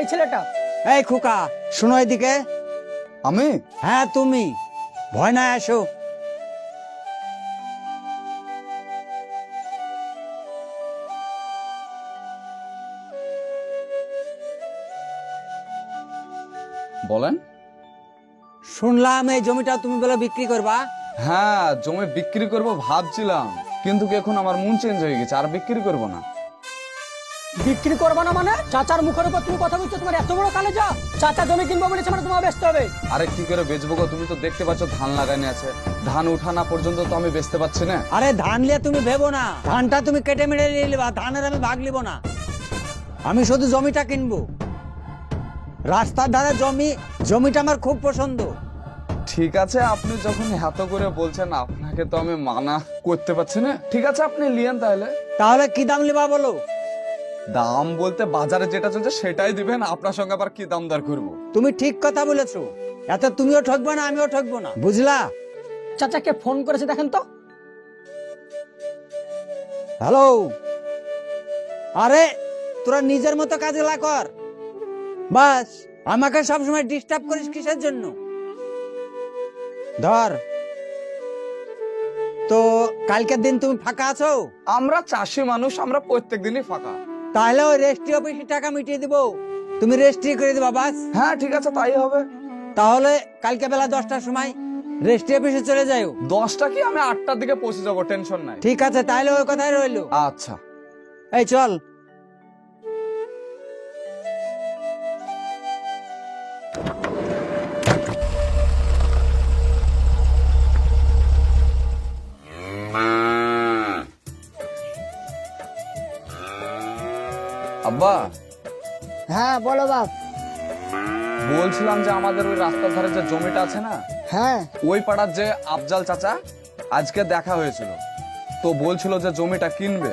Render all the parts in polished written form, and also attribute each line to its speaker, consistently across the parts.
Speaker 1: এই ছেলেটা।
Speaker 2: এই খোকা, শোনো এদিকে।
Speaker 3: আমি
Speaker 2: হ্যাঁ তুমি, ভয় না আসো।
Speaker 3: বলেন।
Speaker 2: শুনলাম এই জমিটা তুমি বলে বিক্রি করবা।
Speaker 3: হ্যাঁ, জমি বিক্রি করব ভাবছিলাম, কিন্তু এখন আমার মন চেঞ্জ হয়ে গেছে, আর বিক্রি করব না।
Speaker 1: বিক্রি করবা না মানে? চাচার মুখের উপর তুমি কথা বলছো, তোমার এত বড় কালেজা? চাচা জমি কিনবো বলেছে মানে তোমার বেচতে হবে।
Speaker 3: আরে কি করে বেচবো গো? তুমি তো দেখতে পাচ্ছ ধান লাগানো আছে, ধান উঠানা পর্যন্ত তো আমি বেচতে পারছি না।
Speaker 2: আরে ধান লিয়ে তুমি ভেবো না, ধানটা তুমি কেটে মেরে নিয়ে নিবা, ধানের আমি ভাগ লিব না। আমি শুধু জমিটা কিনবো। রাস্তার ধারে জমিটা আমার খুব পছন্দ।
Speaker 3: ঠিক আছে, আপনি যখন এত করে বলছেন, আপনাকে তো আমি মানা করতে পারছি না। ঠিক আছে, আপনি লিয়েন তাহলে।
Speaker 2: তাহলে কি দাম লিবা বলো?
Speaker 3: দাম বলতে বাজারে যেটা চলছে সেটাই দিবেন, আপনার সঙ্গে আবার কি দাম দর করবো?
Speaker 2: তুমি ঠিক কথা বলেছো, এত তুমিও ঠকবে না আমিও ঠকবো না, বুঝলা?
Speaker 1: চাচাকে ফোন করেছে দেখেন তো।
Speaker 2: হ্যালো। আরে তোরা নিজের মতো কাজগুলা কর, বাস আমাকে সবসময় ডিস্টার্ব করিস কিসের জন্য? ধর, তো কালকের দিন তুমি ফাঁকা আছো?
Speaker 3: আমরা চাষি মানুষ, আমরা প্রত্যেক দিনই ফাঁকা।
Speaker 2: তাহলে ওই রেজিস্ট্রি অফিসে টাকা মিটিয়ে দিব, তুমি রেজিস্ট্রি করে দিবা বাস।
Speaker 3: হ্যাঁ ঠিক আছে, তাই হবে।
Speaker 2: তাহলে কালকে বেলা 10টার সময় রেজিস্ট্রি অফিসে চলে যাও।
Speaker 3: 10টা কি, আমি 8টার দিকে পৌঁছে যাবো, টেনশন নাই।
Speaker 2: ঠিক আছে, তাহলে ওই কথাই রইলো।
Speaker 3: আচ্ছা।
Speaker 2: এই চল।
Speaker 3: আব্বা,
Speaker 4: হ্যাঁ বলো বাপ।
Speaker 3: বলছিলাম যে আমাদের ওই রাস্তার ধারে যে জমিটা আছে না,
Speaker 4: হ্যাঁ
Speaker 3: ওই পাড়ার যে আফজাল চাচা, আজকে দেখা হয়েছিল, তো বলছিল যে জমিটা কিনবে।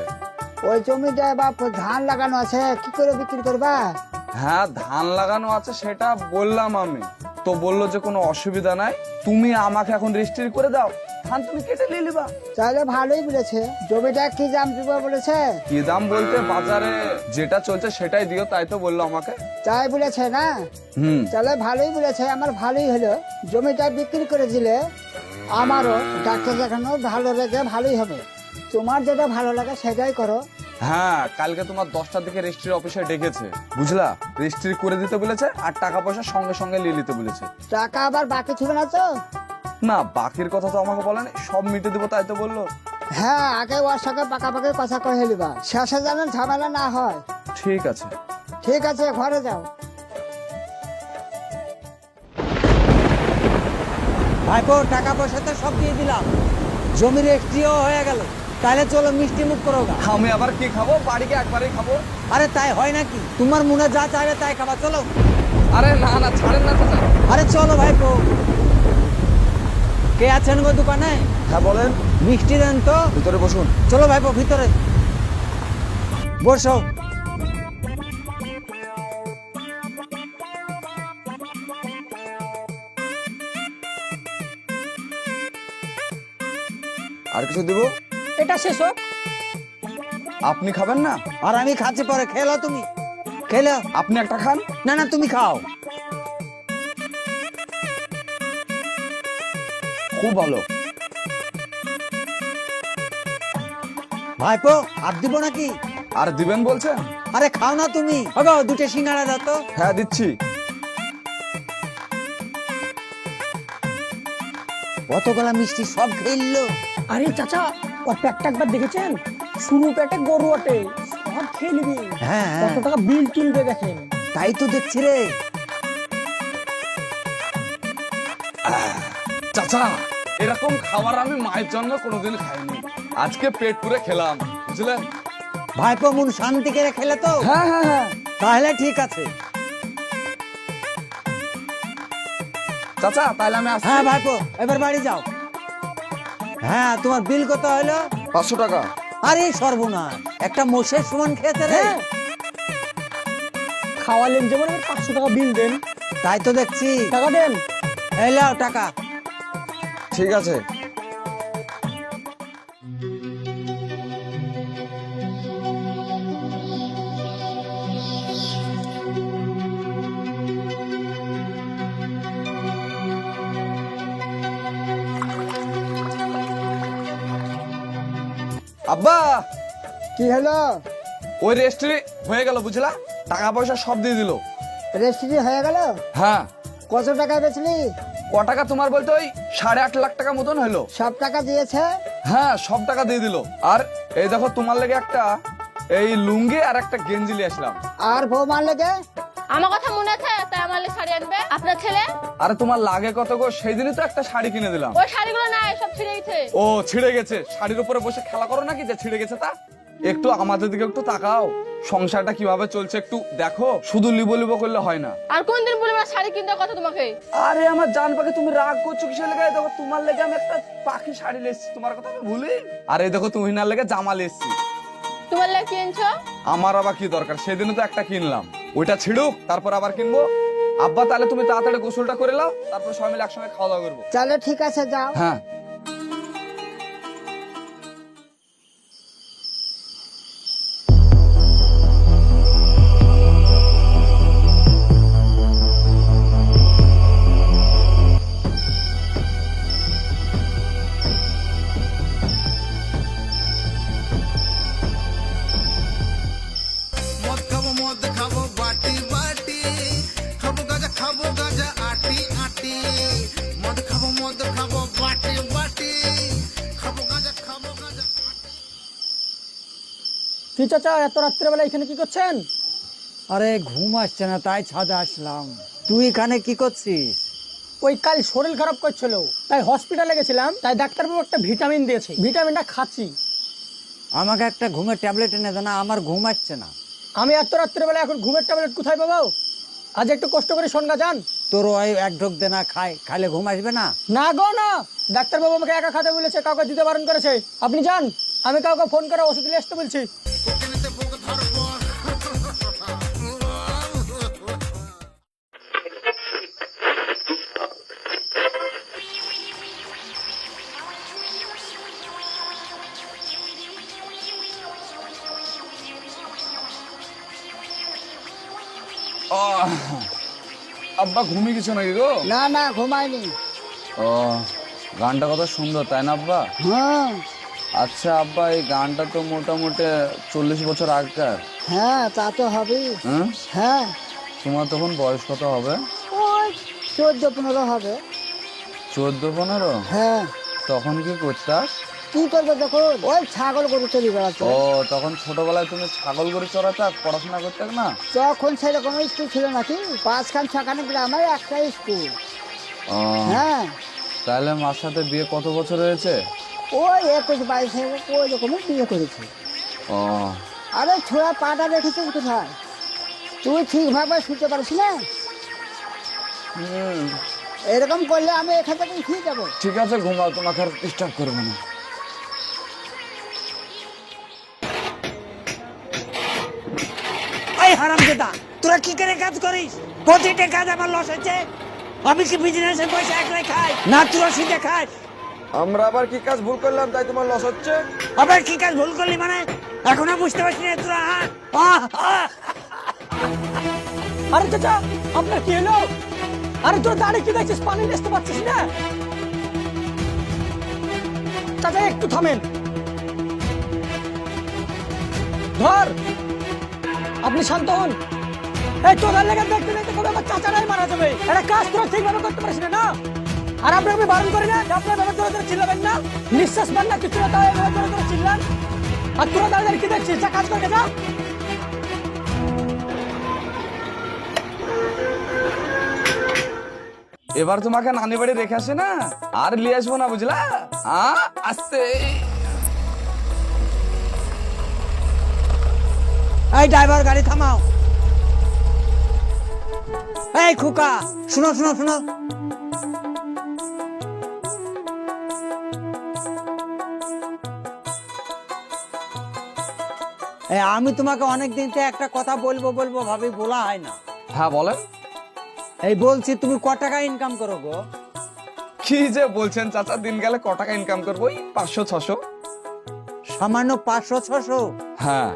Speaker 4: ওই জমিটায় বাপ ধান লাগানো আছে, কি করে বিক্রি করবা?
Speaker 3: হ্যাঁ ধান লাগানো আছে সেটা বললাম আমি, তো বললো যে কোনো অসুবিধা নাই, তুমি আমাকে এখন রেজিস্ট্রি করে দাও, ধান তুমি কেটে নিয়ে নিবা।
Speaker 4: তাহলে ভালোই বলেছে। জমিটা কি দাম দিব বলেছে?
Speaker 3: কি দাম বলতে বাজারে যেটা চলছে সেটাই দিও, তাই তো বললো আমাকে।
Speaker 4: তাই বলেছে না? তাহলে ভালোই বলেছে, আমার ভালোই হলো। জমিটা বিক্রি করে দিলে আমারও ডাক্তার দেখানো ভালো লেগে ভালোই হবে। তোমার যেটা ভালো লাগে সেটাই করো।
Speaker 3: হ্যাঁ, কালকে তোমার 10টার দিকে রেজিস্ট্রি অফিসে ডেকেছে, বুঝলা? রেজিস্ট্রি করে দিতে বলেছে, আর টাকা পয়সা সঙ্গে সঙ্গে নিয়ে নিতে বলেছে।
Speaker 4: টাকা আবার বাকি ছিল না তো?
Speaker 3: না, বাকির কথা তো আমাকে বলেনি, সব মিটে দেবো তাই তো বললো।
Speaker 4: হ্যাঁ, আগে ওর সঙ্গে পাকাপাকি কথা কয়ে নিবা, শেষে যেন ঝামেলা না হয়।
Speaker 3: ঠিক আছে।
Speaker 4: ঠিক আছে, ঘরে যাও।
Speaker 2: ভাইপো, টাকা পয়সা তো সব দিয়ে দিলাম, জমির রেজিস্ট্রিও হয়ে গেল, তাহলে চলো মিষ্টি মুখ করো গা।
Speaker 3: আমি আবার কি খাবো? বাড়িকে একবারই খাবো।
Speaker 2: আরে তাই হয় নাকি? তোমার মনে যা চাইবে তাই খাবা, চলো।
Speaker 3: আরে না না, ছাড়েন না চাচা।
Speaker 2: আরে চলো ভাইপো। কে আছেন গো দোকানে?
Speaker 3: হ্যাঁ বলেন।
Speaker 2: মিষ্টি দেন তো।
Speaker 3: ভিতরে বসুন।
Speaker 2: চলো ভাইপো, ভিতরে বসো।
Speaker 3: আর কিছু দিব?
Speaker 1: এটা শেষ হোক।
Speaker 3: আপনি খাবেন না?
Speaker 2: আর আমি খাচ্ছি পরে, খেলো তুমি, খেলো।
Speaker 3: আপনি একটা খান।
Speaker 2: না না, তুমি খাও।
Speaker 3: খুব ভালো।
Speaker 2: ভাইপো, হাত দিব নাকি?
Speaker 3: আর দিবেন বলছেন?
Speaker 2: আরে খাও না তুমি। ওগো, দুটো সিঙ্গাড়া দাও তো।
Speaker 3: হ্যাঁ দিচ্ছি।
Speaker 2: কতগুলা মিষ্টি সব খেললো।
Speaker 1: আরে চাচা, ওর পেটটা একবার দেখেছেন? শুরু পেটে গরু আটে, সব খেয়ে নিবি।
Speaker 2: হ্যাঁ, হ্যাঁ।
Speaker 1: কত টাকা বিল তুলবে দেখেন।
Speaker 2: তাই তো দেখছি রে।
Speaker 3: চাচা, এরকম খাবার আমি মায়ের জন্য কোনোদিন খাইনি, আজকে পেট পুরে খেলাম, বুঝলেন?
Speaker 2: ভাইপো মন শান্তি করে খেলে তো।
Speaker 3: হ্যাঁ হ্যাঁ হ্যাঁ।
Speaker 2: তাহলে ঠিক আছে।
Speaker 3: চাচা তাহলে আমি আসছি।
Speaker 2: হ্যাঁ ভাইপো, এবার বাড়ি যাও। হ্যাঁ, তোমার বিল কত হলো?
Speaker 3: 500 টাকা।
Speaker 2: আরে সর্বনাশ, একটা মোষের সমান খেয়েছে রে।
Speaker 1: হ্যাঁ, খাওয়ালেন যেমন, এবার 500 টাকা বিল দেন।
Speaker 2: তাই তো দেখছি।
Speaker 1: টাকা দেন।
Speaker 2: এই নাও টাকা।
Speaker 3: ঠিক আছে। আব্বা
Speaker 4: কি হলো?
Speaker 3: ওই রেজিস্ট্রি হয়ে গেল বুঝলা, টাকা পয়সা সব দিয়ে দিল।
Speaker 4: রেজিস্ট্রি হয়ে গেল?
Speaker 3: হ্যাঁ।
Speaker 4: কত টাকা বেচলি?
Speaker 3: ক টাকা তোমার বলতে ওই 8.5 লাখ টাকা মতন হলো।
Speaker 4: সব টাকা দিয়েছে?
Speaker 3: হ্যাঁ সব টাকা দিয়ে দিল। আর এই দেখো তোমার লেগে একটা এই লুঙ্গি আর একটা গেঞ্জি নিয়ে আসলাম।
Speaker 4: আর বৌমার লেগে?
Speaker 5: আমার কথা মনে আছে, তাই আমার লেগে শাড়ি আনবে আপনার ছেলে।
Speaker 3: আরে তোমার লাগে কত গো, সেই দিনই তো একটা শাড়ি কিনে দিলাম।
Speaker 5: ওই শাড়িগুলো নাই, সব ছিঁড়ে গেছে।
Speaker 3: ও ছিঁড়ে গেছে? শাড়ির উপরে বসে খেলা করো নাকি যে ছিঁড়ে গেছে তা? একটু আমাদের দিকে একটু তাকাও, সংসারটা কিভাবে চলছে একটু দেখো, শুধু লিবো লিবো করলে হয় না।
Speaker 5: আর কোনদিন বলবো না শাড়ি কিনতে কথা তোমাকে?
Speaker 3: আরে আমার জান পাখি, তুমি রাগ করছো কিসের লেগে? দেখো তোমার লেগে আমি একটা পাখি শাড়ি লেসছি, তোমার কথা আমি ভুলি? আরে দেখো তুমি না লেগে জামা লেসছি।
Speaker 5: তোমার লেগে কিনছো?
Speaker 3: আমার আবার কি দরকার, সেদিনও তো একটা কিনলাম, ওইটা ছিড়ুক তারপর আবার কিনবো। আব্বা তাহলে তুমি তাড়াতাড়ি গোসলটা করে নাও, তারপর সবাই মিলে একসঙ্গে খাওয়া দাওয়া করবো।
Speaker 4: চলো ঠিক আছে, যাও।
Speaker 3: হ্যাঁ।
Speaker 6: মদ খাবো বাটি বাটি, খাবো গাজা আটি আটি। মদ খাবো বাটি বাটি, খাবো গাজা
Speaker 1: কি চাচা, এত রাত্রেবেলা এখানে কি করছেন?
Speaker 2: আরে ঘুম আসছে না তাই ছাদে আসলাম। তুই এখানে কি করছিস?
Speaker 1: ওই কাল শরীর খারাপ করছিল, তাই হসপিটালে গেছিলাম, তাই ডাক্তারবাবু একটা ভিটামিন দিয়েছে, ভিটামিনটা খাচ্ছি।
Speaker 2: আমাকে একটা ঘুমের ট্যাবলেট এনে দে না, আমার ঘুম আসছে না।
Speaker 1: আমি এত রাত্রেবেলা এখন ঘুমের ট্যাবলেট কোথায় পাবো? আজ একটু কষ্ট করে শোনগা যান।
Speaker 2: তোর ওই এক ঢোক দে না, খাইলে ঘুম আসবে না।
Speaker 1: না গো না, ডাক্তারবাবু আমাকে একা খাতে বলেছে, কাউকে দিতে বারণ করেছে। আপনি যান, আমি কাউকে ফোন করে ওষুধ নিয়ে আসতে বলছি।
Speaker 3: আব্বা ঘুমিয়ে গেছো নাকি গো?
Speaker 4: না না, ঘুমাইনি।
Speaker 3: ও, গানটা কত সুন্দর তাই না আব্বা?
Speaker 4: হ্যাঁ
Speaker 3: আচ্ছা আব্বা, এই গানটা তো মোটামুটি 40 বছর আগকার।
Speaker 4: হ্যাঁ, তা তো হবেই।
Speaker 3: হ্যাঁ,
Speaker 4: হ্যাঁ,
Speaker 3: তোমার তখন বয়স কত হবে?
Speaker 4: ওই 14-15 হবে।
Speaker 3: 14-15?
Speaker 4: হ্যাঁ।
Speaker 3: তখন কি করতাস?
Speaker 4: কি করবে দেখুন, ওই ছাগল গরু চলি বেড়াচ্ছে।
Speaker 3: ও, তখন ছোটবেলায় তুমি ছাগল গরু চড়াতা, পড়াশোনা করতে না?
Speaker 4: তখন সেরকম স্কুল ছিল নাকি? 5খান 6খান গ্রামে একটা স্কুল।
Speaker 3: ও,
Speaker 4: হ্যাঁ।
Speaker 3: তাহলে মার সাথে বিয়ে কত বছর হয়েছে?
Speaker 4: ওই 21-22 ওই রকমই বিয়ে করেছে।
Speaker 3: ও,
Speaker 4: আরে ছোড়া পাটা রেখেছিস কোথায়? তুই ঠিকভাবে শুতে পারিস না? এরকম করলে আমি এখান থেকে উঠিয়ে যাবো।
Speaker 3: ঠিক আছে ঘুমাও, তোমাকে আর ডিস্টার্ব করবো না।
Speaker 2: এই হারামজাদা, তোরা কি করে কাজ করিস? প্রতিটা কাজ আমার লস হচ্ছে। আমি কি বিজনেসের পয়সা একলাই খাই না তোরা শিখে খাই?
Speaker 3: আমরা আবার কি কাজ ভুল করলাম তাই তোমার লস হচ্ছে?
Speaker 2: আবার কি কাজ ভুল করলি মানে? এখনো বুঝতে পারছি না তোরা?
Speaker 1: আরে চাচা, আপনার কি হলো? আরে তোর দাঁড়িয়ে কি দেখছিস, পানি নিতে পারছিস না? চাচা একটু থামেন। ধর, আপনি শান্ত হন। এই তোদের লেগে দেখতে দেখতে কবে আমার চাচারাই মারা যাবে। এটা কাজ তোরা ঠিকভাবে করতে পারিস না। আর আপনাকে আমি বারণ করি না যে আপনার ভাবে ধরে ধরে চিল্লাবেন না, নিঃশ্বাস পান না কিছু না, তাও এভাবে ধরে ধরে চিল্লান। আর তোরা দাঁড়িয়ে কি দেখছিস? যা কাজ করে যা।
Speaker 3: এবার তোমাকে নানি বাড়ি রেখে আসে না, আর নিয়ে আসবো না বুঝলা? আসতে
Speaker 2: এই ড্রাইভার, গাড়ি থামাও। এই খোকা, শুনো শুনো শুনো। আমি তোমাকে অনেকদিন থেকে একটা কথা বলবো বলবো ভাবি বলা হয় না।
Speaker 3: হ্যাঁ বলেন।
Speaker 2: এই বলছি, তুমি ক টাকা ইনকাম করো গো?
Speaker 3: কি যে বলছেন চাচা, দিন গেলে ক টাকা ইনকাম করবো? 500-600।
Speaker 2: সামান্য 500-600?
Speaker 3: হ্যাঁ।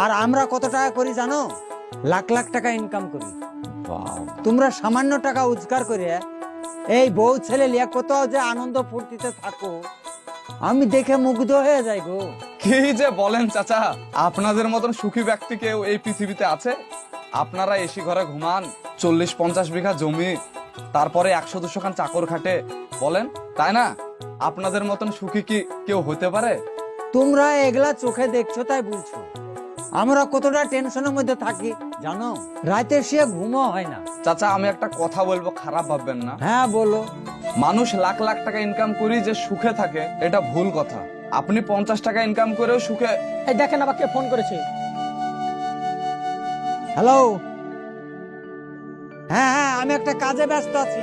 Speaker 2: আর আমরা কত টাকা করি জানো? লাখ লাখ টাকা ইনকাম করি।
Speaker 3: বাবা,
Speaker 2: তোমরা সামান্য টাকা রোজগার করে এই বউ ছেলে লিয়া কোথাও যে আনন্দ ফুর্তিতে থাকো, আমি দেখে মুগ্ধ হয়ে যাই গো।
Speaker 3: কি যে বলেন চাচা, আপনাদের মতন সুখী ব্যক্তি কেউ এই পৃথিবীতে আছে? আপনারা এসি ঘরে ঘুমান, 40-50 বিঘা জমি, তারপরে 100-200 খান চাকর খাটে, বলেন তাই না? আপনাদের মতন সুখী কি কেউ হতে পারে?
Speaker 2: তোমরা এগুলা চোখে দেখছো তাই বলছো, আমরা কতটা টেনশনের মধ্যে থাকি জানো, রাতে শুয়ে ঘুমও হয় না।
Speaker 3: চাচা আমি একটা কথা বলবো, খারাপ ভাববেন না।
Speaker 2: হ্যাঁ বলো।
Speaker 3: মানুষ লাখ লাখ টাকা ইনকাম করি যে সুখে থাকে, এটা ভুল কথা। আপনি 50 টাকা ইনকাম করেও সুখে।
Speaker 1: এই দেখেন আবার কে ফোন করেছে।
Speaker 2: হ্যালো, হ্যাঁ হ্যাঁ, আমি একটা কাজে ব্যস্ত আছি।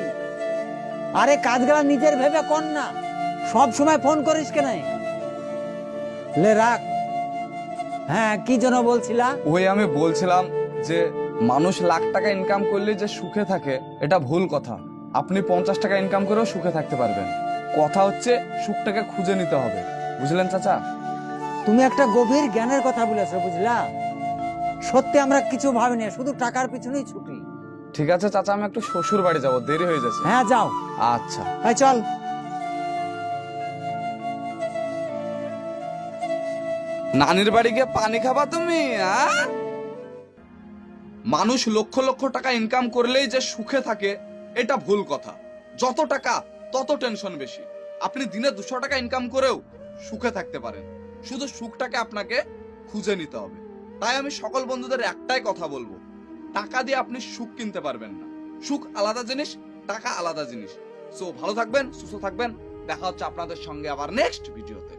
Speaker 2: আরে কাজগুলা নিজের ভেবে কর না, সব সময় ফোন করিস কেন? লে রাখ। হ্যাঁ কি জন্য বলছিলা?
Speaker 3: ওই আমি বলছিলাম যে মানুষ লাখ টাকা ইনকাম করলে যে সুখে থাকে, এটা ভুল কথা। আপনি 50 টাকা ইনকাম করেও সুখে থাকতে পারবেন। কথা হচ্ছে সুখটাকে খুঁজে নিতে হবে, বুঝলেন চাচা?
Speaker 2: তুমি একটা গভীর জ্ঞানের কথা বলেছো, বুঝলা? সত্যি আমরা কিছু ভাবিনি, শুধু টাকার পিছনেই ছুটি।
Speaker 3: ঠিক আছে চাচা, আমি একটু শ্বশুর বাড়ি যাবো, দেরি হয়ে যাচ্ছে।
Speaker 2: হ্যাঁ যাও।
Speaker 3: আচ্ছা।
Speaker 2: এই চল।
Speaker 3: নানির বাড়ি গিয়ে পানি খাবা তুমি? মানুষ লক্ষ লক্ষ টাকা ইনকাম করলেই যে সুখে থাকে, এটা ভুল কথা। যত টাকা তত টেনশন বেশি। আপনি দিনে 200 টাকা ইনকাম করেও সুখে থাকতে পারেন, শুধু সুখটাকে আপনাকে খুঁজে নিতে হবে। তাই আমি সকল বন্ধুদের একটাই কথা বলবো, টাকা দিয়ে আপনি সুখ কিনতে পারবেন না। সুখ আলাদা জিনিস, টাকা আলাদা জিনিস। সো ভালো থাকবেন, সুস্থ থাকবেন। দেখা হচ্ছে আপনাদের সঙ্গে আবার নেক্সট ভিডিওতে।